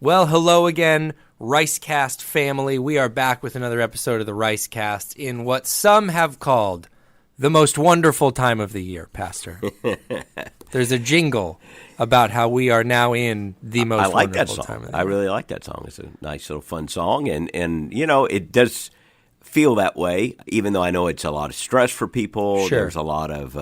Well, hello again, Ricecast family. We are back with another episode of the Ricecast in what some have called the most wonderful time of the year, Pastor. There's a jingle about how we are now in the most wonderful time of the year. I really like that song. It's a nice little fun song, and you know, it does feel that way, even though I know it's a lot of stress for people. Sure. There's a lot of,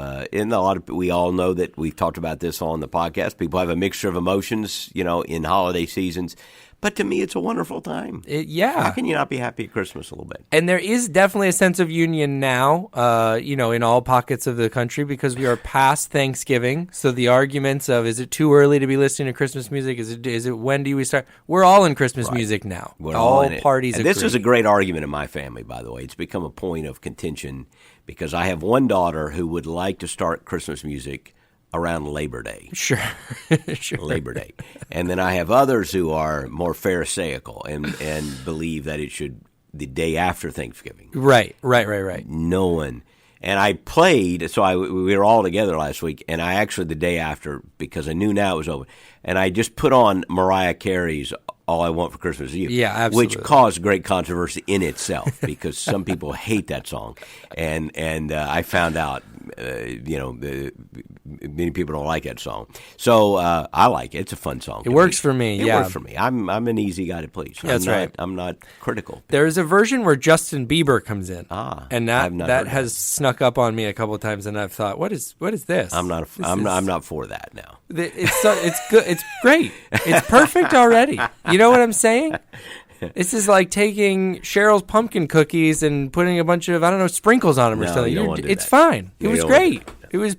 we all know that we've talked about this on the podcast. People have a mixture of emotions, you know, in holiday seasons. But to me, it's a wonderful time. Yeah. How can you not be happy at Christmas a little bit? And there is definitely a sense of union now, in all pockets of the country because we are past Thanksgiving. So the arguments of, is it too early to be listening to Christmas music? Is it when do we start? We're all in Christmas music now. We're all in it. Parties and agree. This is a great argument in my family, by the way. It's become a point of contention because I have one daughter who would like to start Christmas music around Labor Day. Sure. Sure. Labor Day. And then I have others who are more pharisaical and believe that it should the day after Thanksgiving. Right. No one. And I played, so we were all together last week, and I actually the day after, because I knew now it was over, and I just put on Mariah Carey's All I Want for Christmas Is You. Yeah, absolutely. Which caused great controversy in itself because some people hate that song. And I found out, many people don't like that song. So I like it. It's a fun song. It works for me, It works for me. I'm an easy guy to please. That's right. I'm not critical. There's a version where Justin Bieber comes in. And I've not that heard has snuck up on me a couple of times, and I've thought, what is this? I'm not for that now. It's good. It's great. It's perfect already. You know what I'm saying? This is like taking Cheryl's pumpkin cookies and putting a bunch of sprinkles on them or something. It's fine. It was great. It was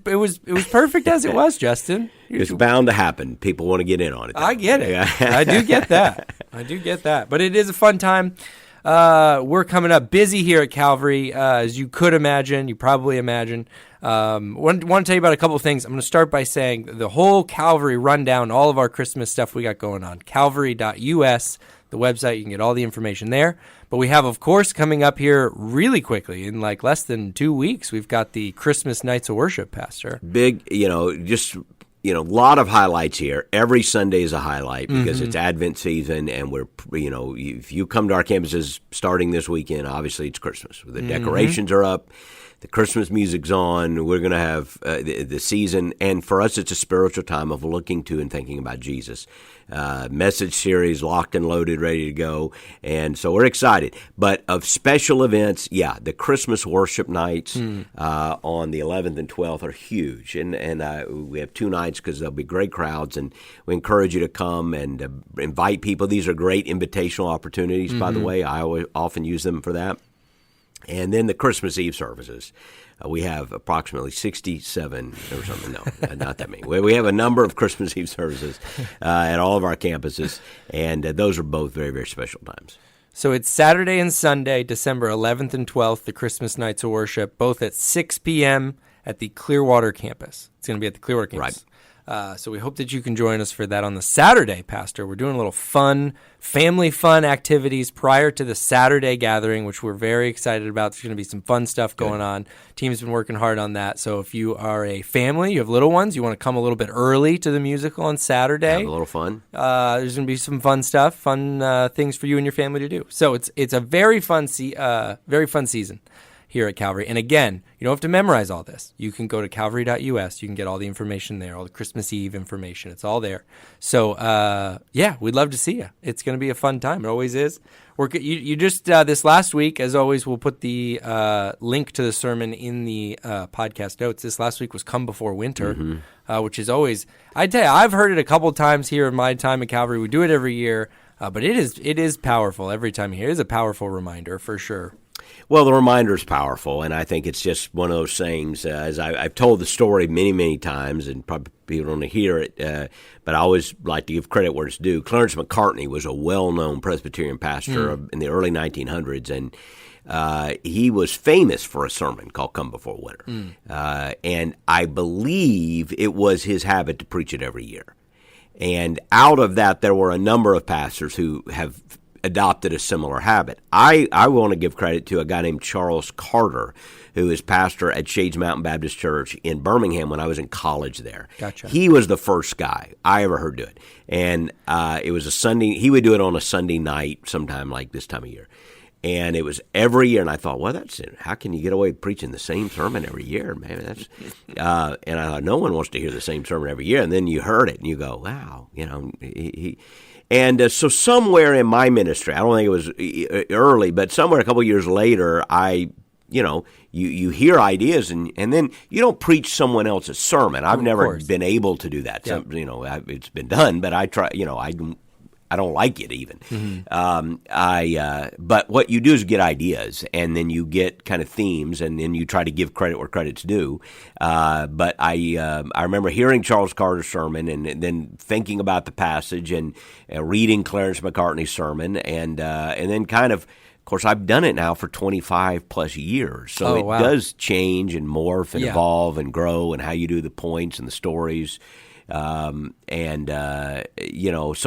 perfect as it was, Justin. It's bound to happen. People want to get in on it. I get it. I do get that. But it is a fun time. We're coming up busy here at Calvary, as you could imagine. You probably imagine. Want to tell you about a couple of things. I'm going to start by saying the whole Calvary rundown, all of our Christmas stuff we got going on. Calvary.us, the website. You can get all the information there. But we have, of course, coming up here really quickly, in like less than 2 weeks, we've got the Christmas Nights of Worship, Pastor. Big, a lot of highlights here. Every Sunday is a highlight because it's Advent season, and if you come to our campuses starting this weekend, obviously it's Christmas. The decorations are up. The Christmas music's on. We're going to have the season, and for us, it's a spiritual time of looking to and thinking about Jesus. Message series locked and loaded, ready to go, and so we're excited. But of special events, the Christmas worship nights on the 11th and 12th are huge, and we have 2 nights because there'll be great crowds, and we encourage you to come and invite people. These are great invitational opportunities, by the way. I often use them for that. And then the Christmas Eve services. We have approximately 67 or something. No, not that many. We have a number of Christmas Eve services at all of our campuses, and those are both very, very special times. So it's Saturday and Sunday, December 11th and 12th, the Christmas Nights of Worship, both at 6 p.m. at the Clearwater campus. It's going to be at the Clearwater campus. Right. So we hope that you can join us for that on the Saturday, Pastor. We're doing a little family fun activities prior to the Saturday gathering, which we're very excited about. There's going to be some fun stuff going on. Team's been working hard on that. So if you are a family, you have little ones, you want to come a little bit early to the musical on Saturday. Have a little fun. There's going to be some fun stuff, things for you and your family to do. So it's a very fun season here at Calvary. And again, you don't have to memorize all this. You can go to calvary.us. You can get all the information there, all the Christmas Eve information. It's all there. So, we'd love to see you. It's going to be a fun time. It always is. You just, this last week, as always, we'll put the link to the sermon in the podcast notes. This last week was Come Before Winter, which is always, I tell you, I've heard it a couple times here in my time at Calvary. We do it every year, but it is powerful every time you hear it. It is a powerful reminder for sure. Well, the reminder is powerful, and I think it's just one of those things, as I've told the story many, many times, and probably people don't hear it, but I always like to give credit where it's due. Clarence McCartney was a well-known Presbyterian pastor in the early 1900s, and he was famous for a sermon called Come Before Winter. And I believe it was his habit to preach it every year. And out of that, there were a number of pastors who have adopted a similar habit. I want to give credit to a guy named Charles Carter, who is pastor at Shades Mountain Baptist Church in Birmingham when I was in college there. Gotcha. He was the first guy I ever heard do it. And it was a Sunday. He would do it on a Sunday night sometime like this time of year. And it was every year. And I thought, well, that's it. How can you get away with preaching the same sermon every year? Man, that's and I thought, no one wants to hear the same sermon every year. And then you heard it and you go, wow, And so somewhere in my ministry, I don't think it was early, but somewhere a couple of years later, you hear ideas and then you don't preach someone else's sermon. I've never been able to do that. Yep. It's been done, but I try. I don't like it even. Mm-hmm. But what you do is get ideas, and then you get kind of themes, and then you try to give credit where credit's due. But I remember hearing Charles Carter's sermon, and then thinking about the passage, and reading Clarence McCartney's sermon, and then kind of course, I've done it now for 25 plus years, so it does change and morph and evolve and grow, and how you do the points and the stories. So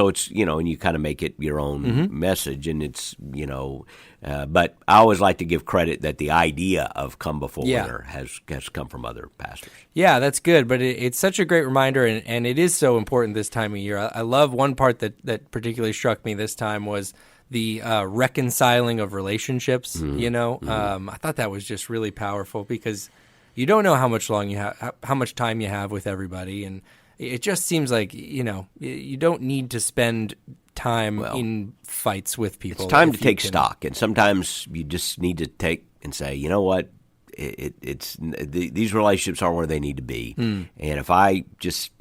it's, and you kind of make it your own message, and it's, but I always like to give credit that the idea of Come Before Winter has come from other pastors. Yeah, that's good, but it's such a great reminder, and it is so important this time of year. I love one part that particularly struck me this time was the reconciling of relationships, I thought that was just really powerful, because you don't know how much time you have with everybody, and it just seems like, you don't need to spend time in fights with people. It's time to take stock, and sometimes you just need to take and say, you know what, these relationships are where they need to be, and if I just,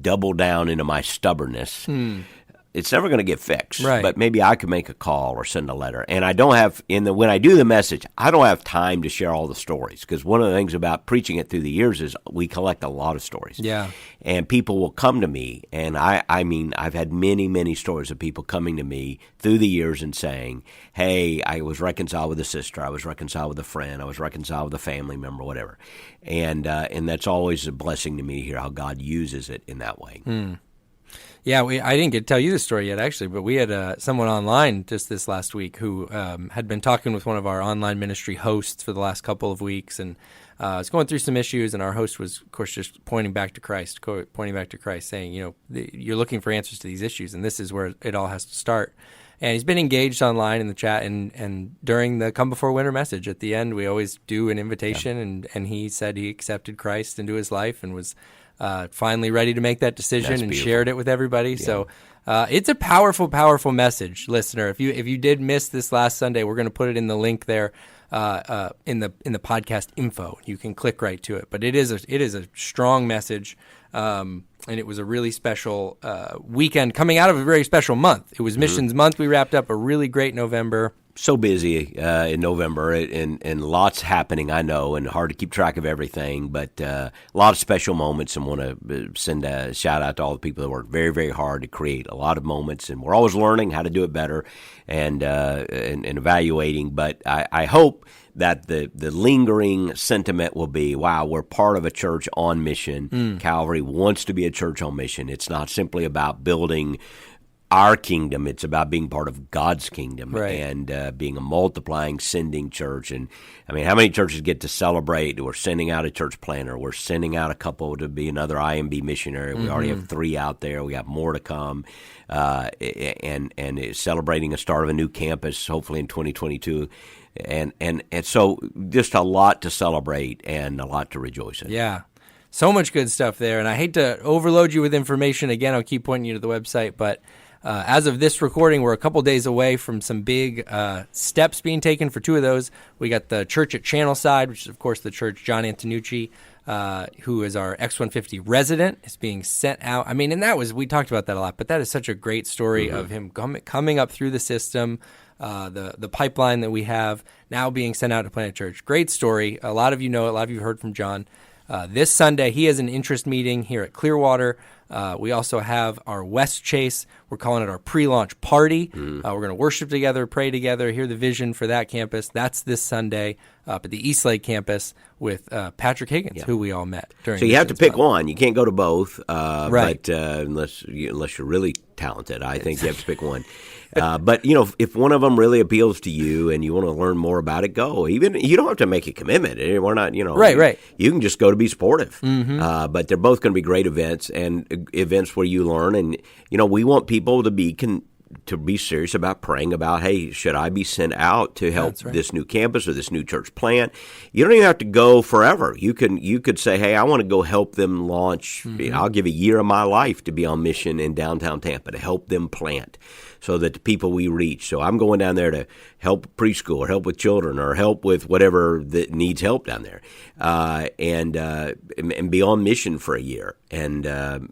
double down into my stubbornness, it's never going to get fixed, right. But maybe I could make a call or send a letter. And I don't have, when I do the message, I don't have time to share all the stories, because one of the things about preaching it through the years is we collect a lot of stories. Yeah. And people will come to me, and I've had many, many stories of people coming to me through the years and saying, hey, I was reconciled with a sister, I was reconciled with a friend, I was reconciled with a family member, whatever. And that's always a blessing to me to hear how God uses it in that way. Yeah, I didn't get to tell you the story yet, actually, but we had someone online just this last week who had been talking with one of our online ministry hosts for the last couple of weeks, and was going through some issues, and our host was, of course, just pointing back to Christ, saying, you're looking for answers to these issues, and this is where it all has to start. And he's been engaged online in the chat, and during the Come Before Winter message at the end, we always do an invitation, and he said he accepted Christ into his life and was finally ready to make that decision and shared it with everybody. Yeah. So it's a powerful, powerful message, listener. If you did miss this last Sunday, we're going to put it in the link there in the podcast info. You can click right to it. But it is a strong message, and it was a really special weekend coming out of a very special month. It was Missions Month. We wrapped up a really great November. So busy in November, and lots happening, I know, and hard to keep track of everything, but a lot of special moments, and want to send a shout out to all the people that work very, very hard to create a lot of moments, and we're always learning how to do it better and evaluating, but I hope that the lingering sentiment will be, wow, we're part of a church on mission. Calvary wants to be a church on mission. It's not simply about building our kingdom, it's about being part of God's kingdom, right. And being a multiplying, sending church. And how many churches get to celebrate? We're sending out a church planner. We're sending out a couple to be another IMB missionary. We already have 3 out there. We got more to come, and celebrating a start of a new campus, hopefully in 2022. And so just a lot to celebrate and a lot to rejoice in. Yeah. So much good stuff there. And I hate to overload you with information. Again, I'll keep pointing you to the website, but as of this recording, we're a couple days away from some big steps being taken for 2 of those. We got the church at Channelside, which is, of course, the church John Antonucci, who is our X-150 resident, is being sent out. And we talked about that a lot, but that is such a great story of him coming up through the system, the pipeline that we have, now being sent out to plant a church. Great story. A lot of you know it. A lot of you heard from John. This Sunday, he has an interest meeting here at Clearwater. We also have our West Chase. We're calling it our pre-launch party. We're going to worship together, pray together, hear the vision for that campus. That's this Sunday up at the Eastlake campus with Patrick Higgins, who we all met during. So you have to pick one. You can't go to both, right? But unless you're really talented, I think you have to pick one. But if one of them really appeals to you and you want to learn more about it, go. Even you don't have to make a commitment. We're not, right. You can just go to be supportive. But they're both going to be great events and events where you learn. And we want people to be serious about praying about, hey, should I be sent out to help this new campus or this new church plant? You don't even have to go forever. You could say, hey, I want to go help them launch. I'll give a year of my life to be on mission in downtown Tampa to help them plant, so that the people we reach. So I'm going down there to help preschool or help with children or help with whatever that needs help down there, and be on mission for a year. And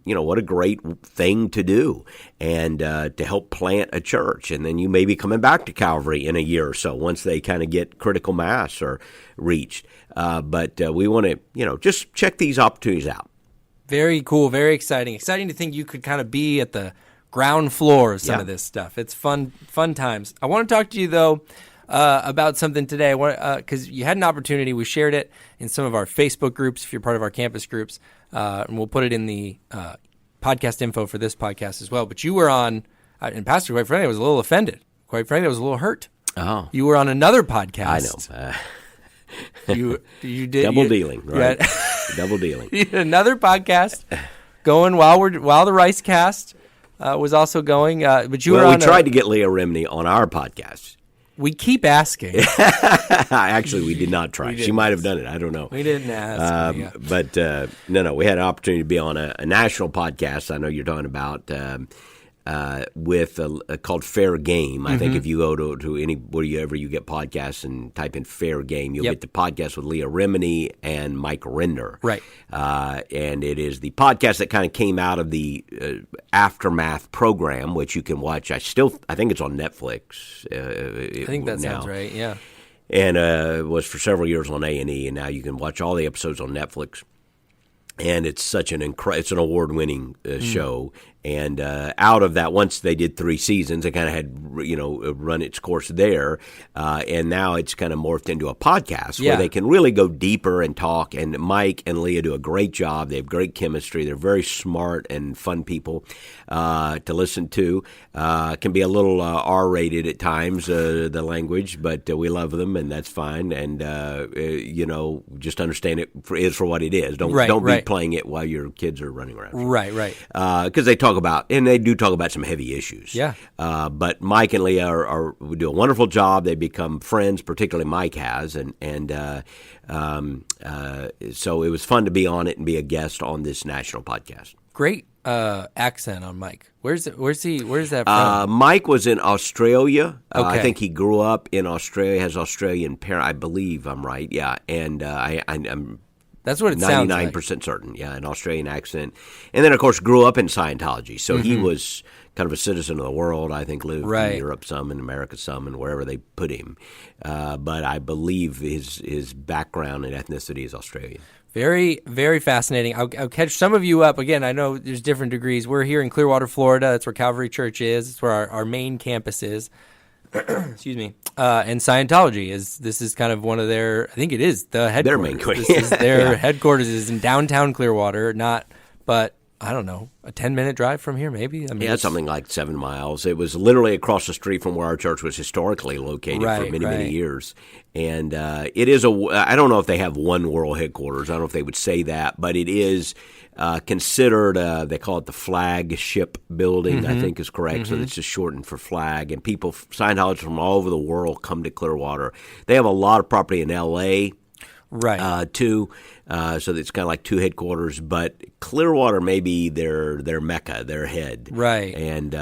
what a great thing to do, and to help plant a church. And then you may be coming back to Calvary in a year or so once they kind of get critical mass or reached. But we want to just check these opportunities out. Very cool, very exciting. Exciting to think you could kind of be at the ground floor of some of this stuff. It's fun times. I want to talk to you, though, about something today, because you had an opportunity. We shared it in some of our Facebook groups, if you're part of our campus groups, and we'll put it in the podcast info for this podcast as well. But you were on, and Pastor, quite frankly, I was a little offended. Quite frankly, I was a little hurt. Oh. You were on another podcast. I know. You did double dealing, right? Double dealing. You did another podcast going while the Ricecast was also going, but you were on. We tried to get Leah Remini on our podcast. We keep asking. Actually, we did not try. She might have done it. I don't know. We didn't ask. But no, we had an opportunity to be on a national podcast. I know you're talking about with called Fair Game. I think if you go to any wherever you get podcasts and type in Fair Game, you'll get the podcast with Leah Remini and Mike Render. Right. And it is the podcast that kind of came out of the Aftermath program, which you can watch. I think it's on Netflix. I think that sounds right. Yeah. And it was for several years on A&E, and now you can watch all the episodes on Netflix. And it's such it's an award-winning show. And out of that, once they did 3 seasons, it kind of had run its course there. And now it's kind of morphed into a podcast where they can really go deeper and talk. And Mike and Leah do a great job. They have great chemistry. They're very smart and fun people to listen to. Can be a little R-rated at times, the language, but we love them, and that's fine. And just understand it for what it is. Don't be playing it while your kids are running around. Right. Because they talk about, and they do talk about some heavy issues. Yeah. But Mike and Leah do a wonderful job. They become friends, particularly Mike has, so it was fun to be on it and be a guest on this national podcast. Great accent on Mike. Where's that from? Mike was in Australia. Okay. I think he grew up in Australia, has Australian parents. I believe I'm right. Yeah. And I'm that's what it sounds like. 99% certain, yeah, an Australian accent. And then, of course, grew up in Scientology. So he was kind of a citizen of the world, I think, lived in Europe some, in America some, and wherever they put him. But I believe his background and ethnicity is Australian. Very, very fascinating. I'll catch some of you up. Again, I know there's different degrees. We're here in Clearwater, Florida. That's where Calvary Church is. It's where our main campus is. Excuse me. And Scientology this is kind of one of their, I think it is the headquarters. Their headquarters is in downtown Clearwater, but I don't know, a 10-minute drive from here maybe? I mean, something like 7 miles. It was literally across the street from where our church was historically located for many years. And it is I don't know if they have one world headquarters. I don't know if they would say that, but it is considered, they call it the flagship building, I think is correct. So it's just shortened for flag. And people, Scientologists from all over the world come to Clearwater. They have a lot of property in L.A., too. So it's kind of like 2 headquarters, but Clearwater may be their mecca, their head. Right. And,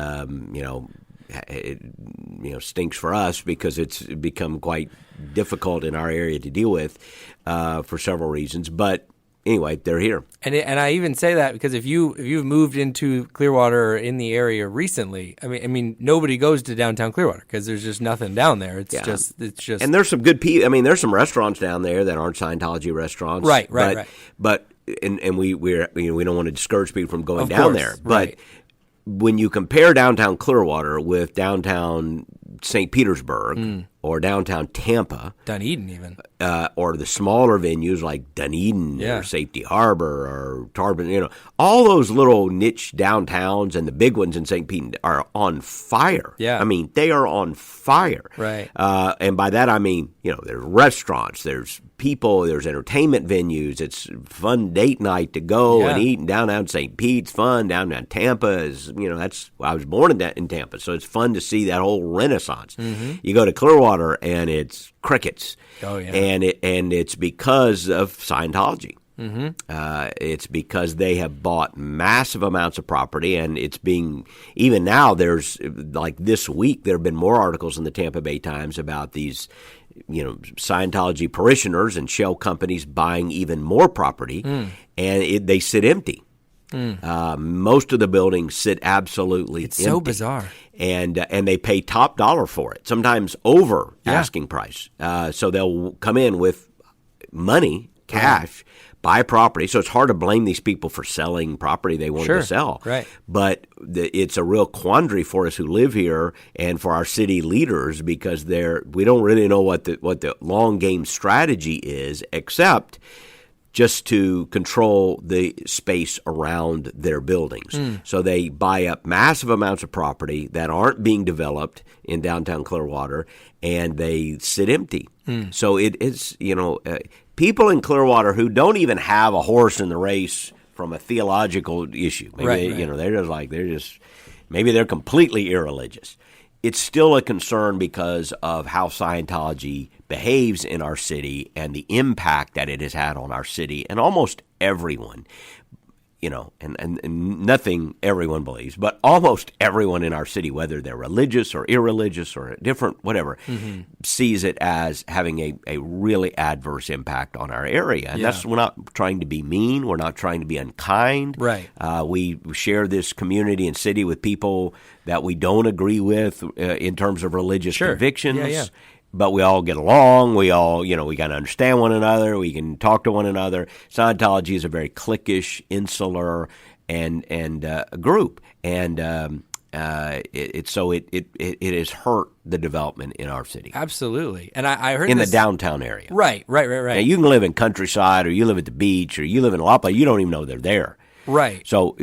it stinks for us because it's become quite difficult in our area to deal with for several reasons. But anyway, they're here. And I even say that because if you've moved into Clearwater or in the area recently, I mean nobody goes to downtown Clearwater because there's just nothing down there. It's just and there's some good people. I mean, there's some restaurants down there that aren't Scientology restaurants. Right. But and we don't want to discourage people from going Of down course, there, right. but when you compare downtown Clearwater with downtown St. Petersburg or downtown Tampa, Dunedin even, or the smaller venues like Dunedin Yeah. or Safety Harbor or Tarbin, all those little niche downtowns and the big ones in St. Pete are on fire. Yeah. I mean, they are on fire. Right. And by that I mean, there's restaurants, there's people, there's entertainment venues. It's fun date night to go and eat. And downtown St. Pete's fun. Downtown Tampa is, that's I was born in Tampa, so it's fun to see that whole renaissance. Mm-hmm. You go to Clearwater and it's crickets. Oh yeah. And it's because of Scientology. Mm-hmm. It's because they have bought massive amounts of property, and it's being even now. There's like this week there have been more articles in the Tampa Bay Times about these, Scientology parishioners and shell companies buying even more property, and they sit empty. Most of the buildings sit absolutely empty. So bizarre. And they pay top dollar for it, sometimes over asking price. So they'll come in with money, cash, buy property. So it's hard to blame these people for selling property they wanted to sell. Right. But it's a real quandary for us who live here and for our city leaders, because we don't really know what the long game strategy is, except just to control the space around their buildings. So they buy up massive amounts of property that aren't being developed in downtown Clearwater, and they sit empty. So it's, people in Clearwater who don't even have a horse in the race from a theological issue. Maybe they're just maybe they're completely irreligious. It's still a concern because of how Scientology behaves in our city and the impact that it has had on our city and almost everyone, and nothing everyone believes, but almost everyone in our city, whether they're religious or irreligious or different, whatever, sees it as having a really adverse impact on our area. And we're not trying to be mean. We're not trying to be unkind. Right. We share this community and city with people that we don't agree with in terms of religious convictions. Yeah. But we all get along. We all, we got to understand one another. We can talk to one another. Scientology is a very cliquish, insular, and group, and it has hurt the development in our city. Absolutely. And I heard in the downtown area. Right. Now, you can live in countryside, or you live at the beach, or you live in a lot, but you don't even know they're there. Right. So,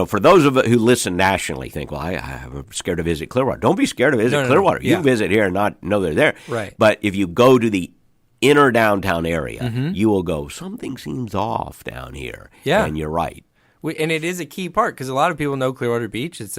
for those of us who listen nationally, think, well, I'm scared to visit Clearwater. Don't be scared to visit Clearwater. You can visit here and not know they're there. Right. But if you go to the inner downtown area, you will go, something seems off down here. Yeah. And you're right. And it is a key part, because a lot of people know Clearwater Beach. It's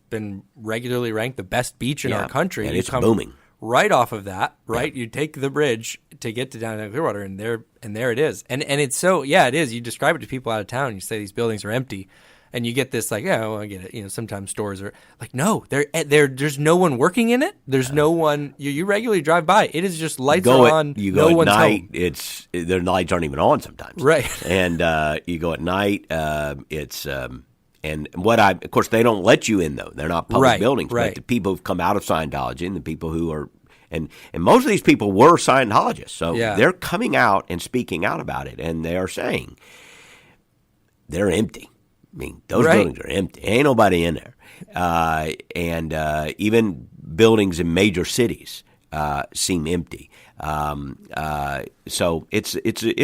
been regularly ranked the best beach in our country. And it's booming. Right off of that, right? Yeah. You take the bridge to get to downtown Clearwater, and there it is. And it's so, it is. You describe it to people out of town, and you say these buildings are empty, and you get this like, I get it. Sometimes stores are like, no, there's no one working in it. There's no one. You regularly drive by. It is just lights are on. You go at night. Home. Their lights aren't even on sometimes. Right. And you go at night. And of course, they don't let you in, though. They're not public buildings. Right. But the people who've come out of Scientology and the people who are, and most of these people were Scientologists. So they're coming out and speaking out about it. And they are saying they're empty. I mean, those buildings are empty. Ain't nobody in there. And even buildings in major cities seem empty. So it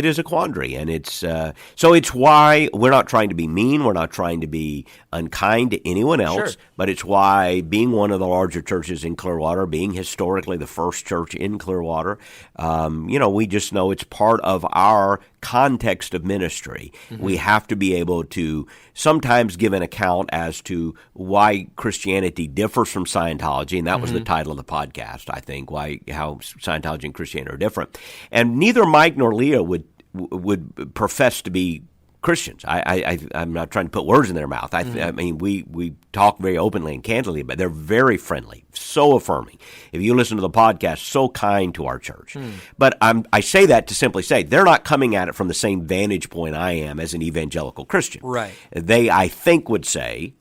is a quandary, and so it's why we're not trying to be mean. We're not trying to be unkind to anyone else, but it's why, being one of the larger churches in Clearwater, being historically the first church in Clearwater, we just know it's part of our context of ministry. We have to be able to sometimes give an account as to why Christianity differs from Scientology, and that was the title of the podcast, I think, how Scientology and Christianity are different. And neither Mike nor Leah would profess to be Christians. I'm not trying to put words in their mouth. I mean, we talk very openly and candidly, but they're very friendly, so affirming. If you listen to the podcast, so kind to our church. But I say that to simply say they're not coming at it from the same vantage point I am as an evangelical Christian. Right. They, I think, would say,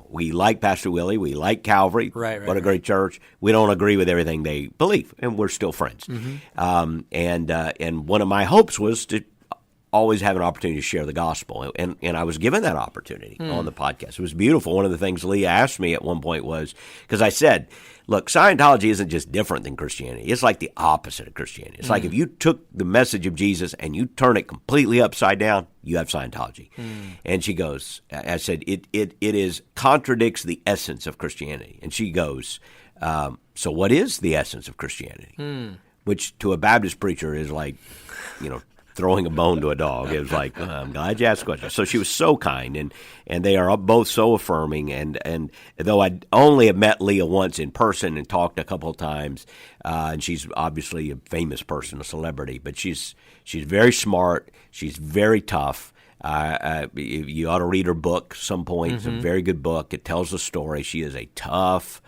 we like Pastor Willie, we like Calvary, what a great church. We don't agree with everything they believe, and we're still friends. And one of my hopes was to always have an opportunity to share the gospel. And I was given that opportunity on the podcast. It was beautiful. One of the things Leah asked me at one point was, because I said, look, Scientology isn't just different than Christianity. It's like the opposite of Christianity. It's like if you took the message of Jesus and you turn it completely upside down, you have Scientology. And she goes, I said, it contradicts the essence of Christianity. And she goes, so what is the essence of Christianity? Which to a Baptist preacher is like, throwing a bone to a dog. It was like, I'm glad you asked the question. So she was so kind, and they are both so affirming. And though I only have met Leah once in person and talked a couple of times, and she's obviously a famous person, a celebrity, but she's very smart. She's very tough. You ought to read her book some point. It's a very good book. It tells the story. She is a tough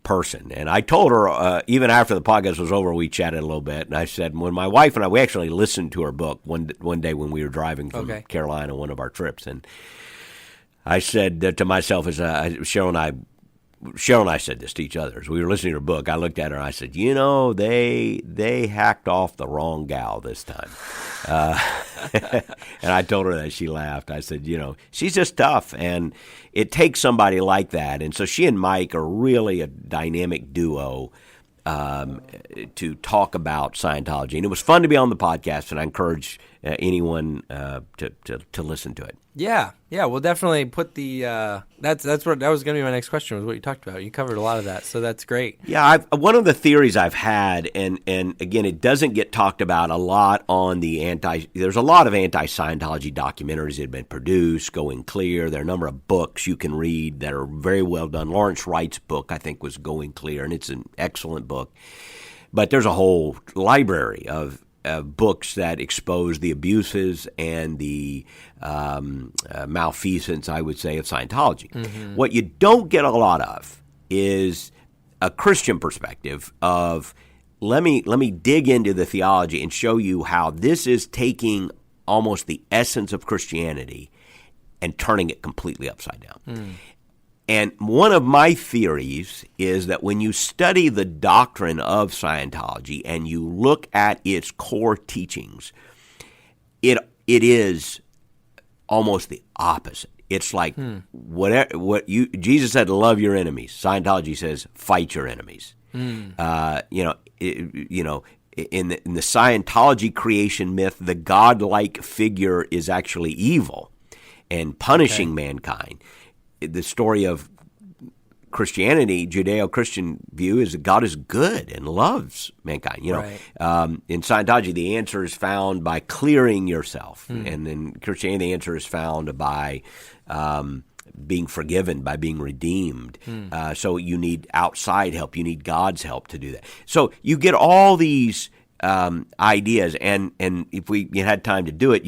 person. And I told her, even after the podcast was over, we chatted a little bit, and I said, when my wife and I, we actually listened to her book one day when we were driving from Carolina, one of our trips, and I said to myself, as Cheryl and I said this to each other as we were listening to her book, I looked at her and I said, they hacked off the wrong gal this time. And I told her that. She laughed. I said, she's just tough, and it takes somebody like that. And so she and Mike are really a dynamic duo to talk about Scientology. And it was fun to be on the podcast, and I encourage anyone to listen to it. Yeah, we'll definitely put the that was going to be my next question, was what you talked about. You covered a lot of that, so that's great. Yeah, one of the theories I've had, and again, it doesn't get talked about a lot on there's a lot of anti-Scientology documentaries that have been produced, Going Clear. There are a number of books you can read that are very well done. Lawrence Wright's book, I think, was Going Clear, and it's an excellent book. But there's a whole library of books that expose the abuses and the malfeasance, I would say, of Scientology. What you don't get a lot of is a Christian perspective of let me dig into the theology and show you how this is taking almost the essence of Christianity and turning it completely upside down. And one of my theories is that when you study the doctrine of Scientology and you look at its core teachings, it is almost the opposite. It's like Jesus said, love your enemies. Scientology says, fight your enemies. In the Scientology creation myth, the godlike figure is actually evil and punishing mankind. The story of Christianity, Judeo-Christian view, is that God is good and loves mankind. In Scientology, the answer is found by clearing yourself, and in Christianity, the answer is found by being forgiven, by being redeemed. So you need outside help. You need God's help to do that. So you get all these ideas, and if we had time to do it,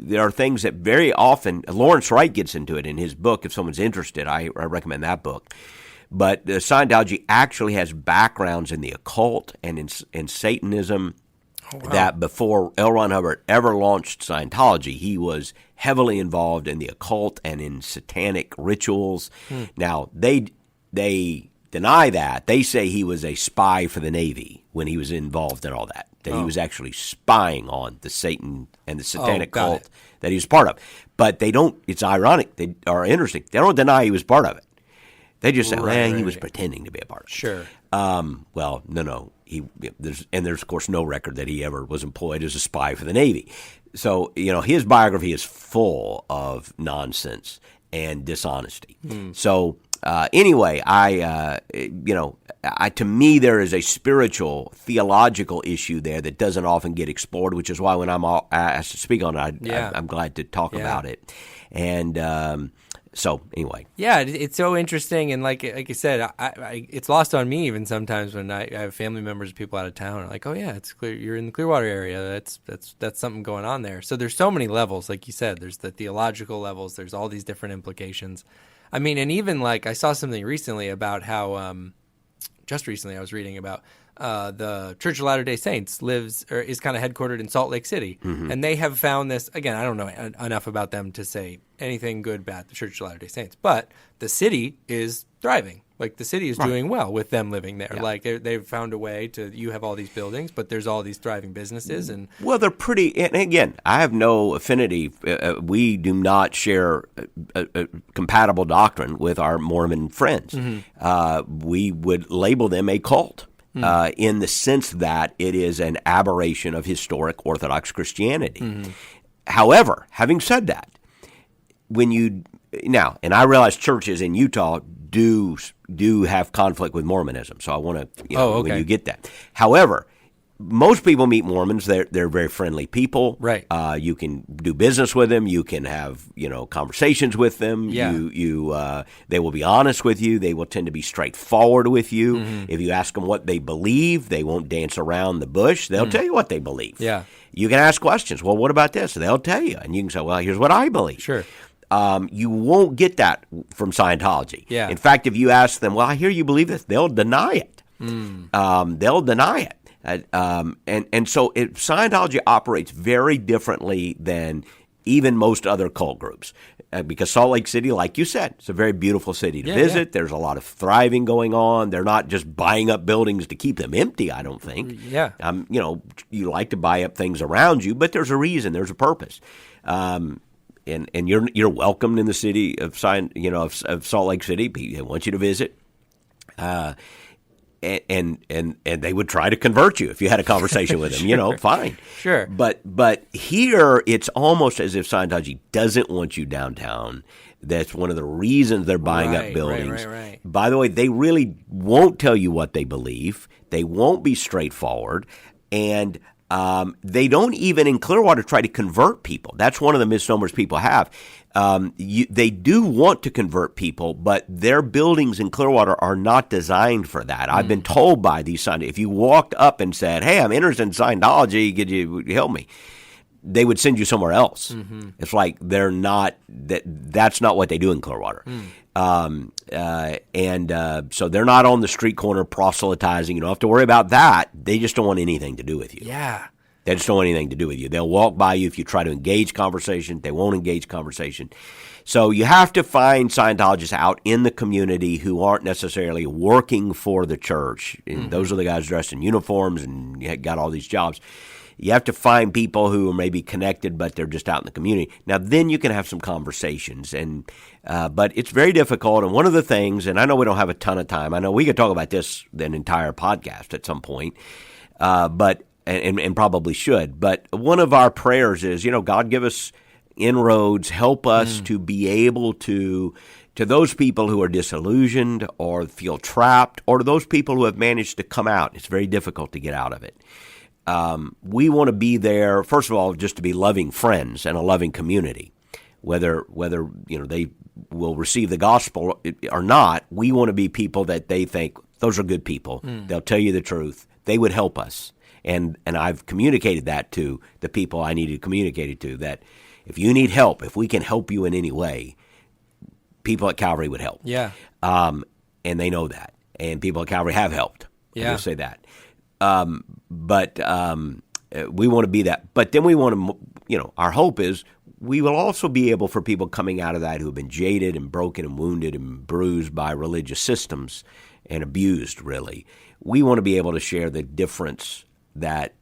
there are things that very often Lawrence Wright gets into it in his book. If someone's interested, I recommend that book. But Scientology actually has backgrounds in the occult and in Satanism. That before L. Ron Hubbard ever launched Scientology, he was heavily involved in the occult and in satanic rituals. Now, they deny that. They say he was a spy for the Navy when he was involved in all that. That he was actually spying on the Satan and the satanic cult that he was part of. But they don't, it's ironic, they are interesting. They don't deny he was part of it. They just say, he was pretending to be a part of it. Sure. Well, no. There's, of course, no record that he ever was employed as a spy for the Navy. So, his biography is full of nonsense and dishonesty. So, anyway, to me, there is a spiritual, theological issue there that doesn't often get explored, which is why when I'm asked to speak on it, I'm glad to talk about it. And so, anyway. Yeah, it's so interesting. And like I said, it's lost on me even sometimes when I have family members, people out of town are like, oh, yeah, it's clear you're in the Clearwater area. That's something going on there. So there's so many levels, like you said. There's the theological levels. There's all these different implications. I mean, and even like I saw something recently about how just recently I was reading about the Church of Latter-day Saints is kind of headquartered in Salt Lake City. And they have found this, again, I don't know enough about them to say anything good about the Church of Latter-day Saints, but the city is thriving. Like the city is doing well with them living there. Yeah. Like they've found a way to, you have all these buildings, but there's all these thriving businesses. And well, they're pretty, and again, I have no affinity. We do not share a compatible doctrine with our Mormon friends. Mm-hmm. We would label them a cult. In the sense that it is an aberration of historic Orthodox Christianity. Mm-hmm. However, having said that, and I realize churches in Utah do have conflict with Mormonism, so I want to, when you get that. However, most people meet Mormons. They're very friendly people. Right. You can do business with them. You can have conversations with them. Yeah. They will be honest with you. They will tend to be straightforward with you. Mm-hmm. If you ask them what they believe, they won't dance around the bush. They'll tell you what they believe. Yeah. You can ask questions. Well, what about this? They'll tell you, and you can say, well, here's what I believe. Sure. You won't get that from Scientology. Yeah. In fact, if you ask them, well, I hear you believe this, they'll deny it. They'll deny it. And so Scientology operates very differently than even most other cult groups. Because Salt Lake City, like you said, it's a very beautiful city to visit. Yeah. There's a lot of thriving going on. They're not just buying up buildings to keep them empty, I don't think. Yeah. You like to buy up things around you, but there's a reason, there's a purpose. And you're welcomed in the city of Salt Lake City. They want you to visit. And they would try to convert you if you had a conversation with them. Sure. Fine. Sure. But here it's almost as if Scientology doesn't want you downtown. That's one of the reasons they're buying up buildings. Right. By the way, they really won't tell you what they believe. They won't be straightforward, and they don't even in Clearwater try to convert people. That's one of the misnomers people have. They do want to convert people, but their buildings in Clearwater are not designed for that. I've been told by these Scientology, if you walked up and said, hey, I'm interested in Scientology, could you help me? They would send you somewhere else. Mm-hmm. It's like they're not that's not what they do in Clearwater. So they're not on the street corner proselytizing. You don't have to worry about that. They just don't want anything to do with you. Yeah. They just don't want anything to do with you. They'll walk by you if you try to engage conversation. They won't engage conversation. So you have to find Scientologists out in the community who aren't necessarily working for the church. And those are the guys dressed in uniforms and got all these jobs. You have to find people who are maybe connected, but they're just out in the community. Now, then you can have some conversations, but it's very difficult. And one of the things, and I know we don't have a ton of time. I know we could talk about this an entire podcast at some point, and probably should. But one of our prayers is, God, give us inroads, help us to be able to those people who are disillusioned or feel trapped, or to those people who have managed to come out. It's very difficult to get out of it. We want to be there, first of all, just to be loving friends and a loving community. Whether they will receive the gospel or not, we want to be people that they think, those are good people. They'll tell you the truth. They would help us. And I've communicated that to the people I needed to communicate it to, that if you need help, if we can help you in any way, people at Calvary would help. Yeah. And they know that. And people at Calvary have helped. Yeah. I'll say that. But we want to be that. But then we want to, our hope is we will also be able, for people coming out of that who have been jaded and broken and wounded and bruised by religious systems and abused, really, we want to be able to share the difference that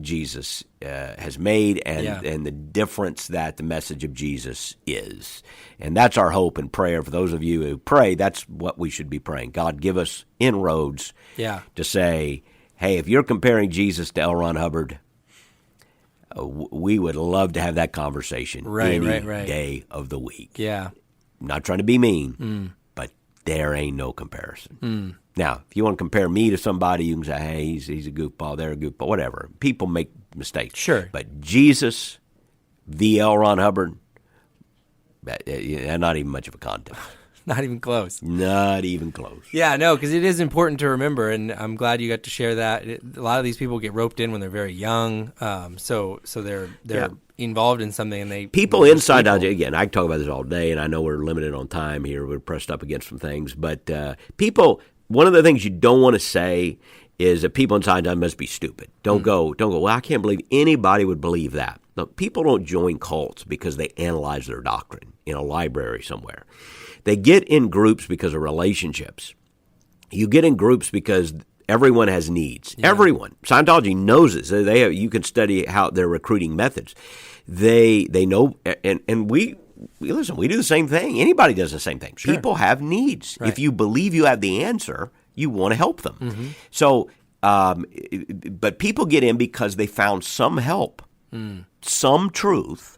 Jesus has made and the difference that the message of Jesus is. And that's our hope and prayer. For those of you who pray, that's what we should be praying. God, give us inroads to say, hey, if you're comparing Jesus to L. Ron Hubbard, we would love to have that conversation any day of the week. Yeah. I'm not trying to be mean, but there ain't no comparison. Now, if you want to compare me to somebody, you can say, hey, he's a goofball, they're a goofball, whatever. People make mistakes. Sure. But Jesus, the L. Ron Hubbard, not even much of a contest. Not even close. Not even close. Yeah, no, because it is important to remember, and I'm glad you got to share that. A lot of these people get roped in when they're very young, so they're involved in something, and they people inside out. Again, I can talk about this all day, and I know we're limited on time here. We're pressed up against some things, but people. One of the things you don't want to say is that people inside out must be stupid. Don't go. Well, I can't believe anybody would believe that. Look, people don't join cults because they analyze their doctrine in a library somewhere. They get in groups because of relationships. You get in groups because everyone has needs. Yeah. Everyone. Scientology knows this. You can study how their recruiting methods. They know, and we listen. We do the same thing. Anybody does the same thing. Sure. People have needs. Right. If you believe you have the answer, you want to help them. Mm-hmm. So, but people get in because they found some help, some truth,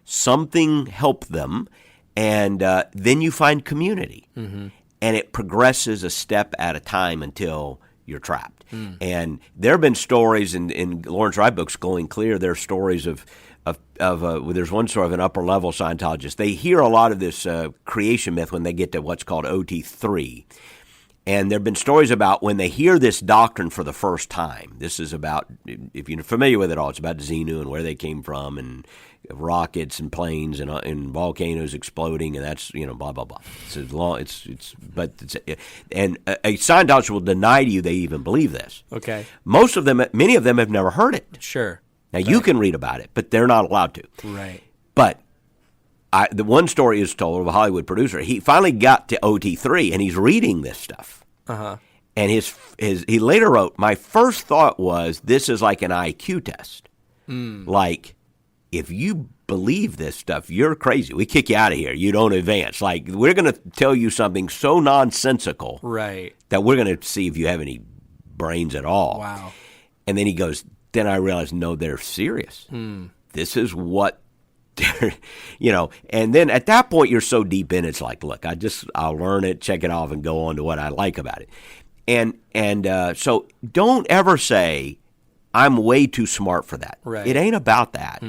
something helped them, and then you find community, and it progresses a step at a time until you're trapped. And there have been stories in Lawrence Wright books, Going Clear. There are stories of there's one story of an upper level Scientologist. They hear a lot of this creation myth when they get to what's called OT3. And there have been stories about when they hear this doctrine for the first time. This is about, if you're familiar with it all, it's about Xenu and where they came from and rockets and planes and volcanoes exploding, and that's, blah, blah, blah. And a Scientologist will deny to you they even believe this. Okay. Many of them have never heard it. Sure. Now, you can read about it, but they're not allowed to. Right. But the one story is told of a Hollywood producer. He finally got to OT3, and he's reading this stuff. Uh-huh. And he later wrote, my first thought was, this is like an IQ test. Like, if you believe this stuff, you're crazy. We kick you out of here. You don't advance. Like, we're going to tell you something so nonsensical right. that we're going to see if you have any brains at all. Wow. And then he goes, then I realized, no, they're serious. This is what they're, and then at that point you're so deep in, it's like, look, I'll learn it, check it off, and go on to what I like about it. And so don't ever say, I'm way too smart for that. Right. It ain't about that.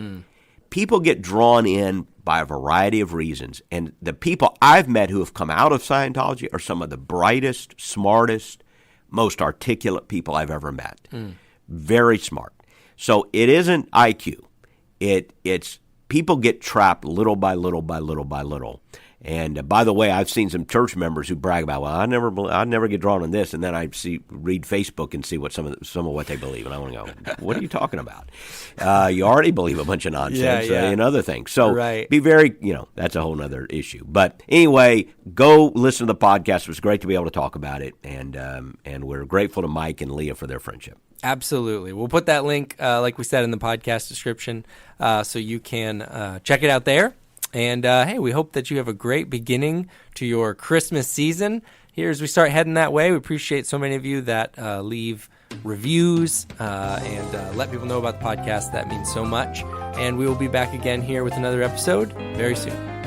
People get drawn in by a variety of reasons. And the people I've met who have come out of Scientology are some of the brightest, smartest, most articulate people I've ever met. Very smart. So it isn't IQ. It's people get trapped little by little by little by little. And by the way, I've seen some church members who brag about, well, I never get drawn on this, and then I read Facebook and see what some of what they believe, and I want to go, what are you talking about? You already believe a bunch of nonsense and other things. So Be very, that's a whole other issue. But anyway, go listen to the podcast. It was great to be able to talk about it, and we're grateful to Mike and Leah for their friendship. Absolutely. We'll put that link, like we said, in the podcast description, so you can check it out there. And, hey, we hope that you have a great beginning to your Christmas season. Here, as we start heading that way, we appreciate so many of you that leave reviews and let people know about the podcast. That means so much. And we will be back again here with another episode very soon.